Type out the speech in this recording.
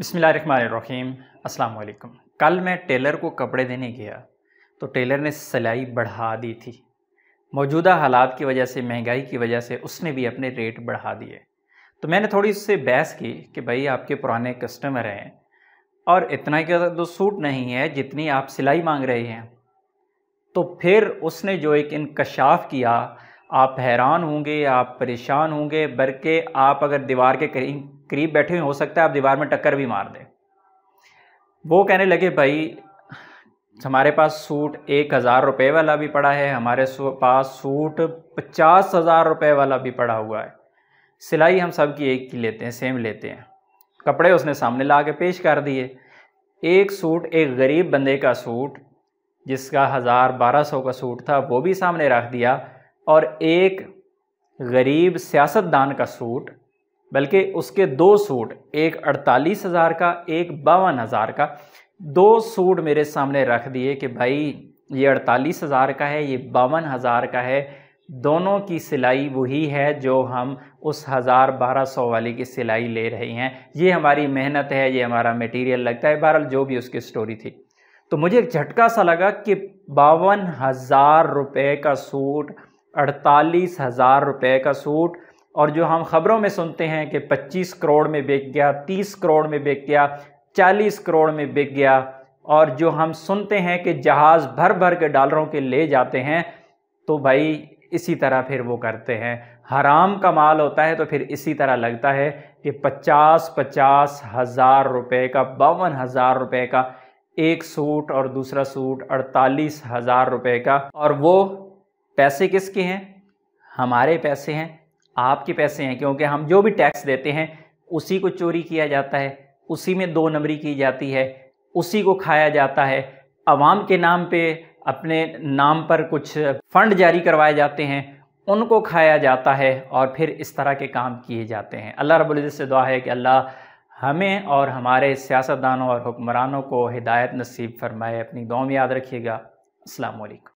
बिस्मिल्लाहिर्रहमानिर्रहीम। अस्सलाम वालेकुम। कल मैं टेलर को कपड़े देने गया तो टेलर ने सिलाई बढ़ा दी थी। मौजूदा हालात की वजह से, महंगाई की वजह से उसने भी अपने रेट बढ़ा दिए। तो मैंने थोड़ी उससे बहस की कि भाई आपके पुराने कस्टमर हैं और इतना का तो सूट नहीं है जितनी आप सिलाई मांग रहे हैं। तो फिर उसने जो एक इंकशाफ किया, आप हैरान होंगे, आप परेशान होंगे, बल्कि आप अगर दीवार के करीब बैठे हुए हो सकता है आप दीवार में टक्कर भी मार दें। वो कहने लगे भाई हमारे पास सूट 1000 रुपये वाला भी पड़ा है, हमारे पास सूट 50,000 रुपये वाला भी पड़ा हुआ है। सिलाई हम सब की एक की लेते हैं, सेम लेते हैं। कपड़े उसने सामने ला के पेश कर दिए। एक सूट, एक गरीब बंदे का सूट जिसका 1000-1200 का सूट था वो भी सामने रख दिया, और एक गरीब सियासतदान का सूट, बल्कि उसके दो सूट, एक 48,000 का, एक 52,000 का, दो सूट मेरे सामने रख दिए कि भाई ये 48,000 का है, ये 52,000 का है। दोनों की सिलाई वही है जो हम उस 1000-1200 वाली की सिलाई ले रहे हैं। ये हमारी मेहनत है, ये हमारा मटेरियल लगता है। बहरहाल जो भी उसकी स्टोरी थी, तो मुझे एक झटका सा लगा कि 52,000 रुपये का सूट, 48,000 रुपये का सूट, और जो हम ख़बरों में सुनते हैं कि 25 करोड़ में बिक गया, 30 करोड़ में बिक गया, 40 करोड़ में बिक गया, और जो हम सुनते हैं कि जहाज़ भर भर के डॉलरों के ले जाते हैं, तो भाई इसी तरह फिर वो करते हैं। हराम का माल होता है तो फिर इसी तरह लगता है कि 50-50 हज़ार रुपये का, 52,000 रुपये का एक सूट, और दूसरा सूट 48,000 रुपये का। और वो पैसे किसके हैं? हमारे पैसे हैं, आपके पैसे हैं, क्योंकि हम जो भी टैक्स देते हैं उसी को चोरी किया जाता है, उसी में दो नंबरी की जाती है, उसी को खाया जाता है। अवाम के नाम पे, अपने नाम पर कुछ फ़ंड जारी करवाए जाते हैं, उनको खाया जाता है, और फिर इस तरह के काम किए जाते हैं। अल्लाह रब्बुल इज़्ज़त से दुआ है कि अल्लाह हमें और हमारे सियासतदानों और हुक्मरानों को हिदायत नसीब फरमाए। अपनी दुआ में याद रखिएगा। अस्सलाम वालेकुम।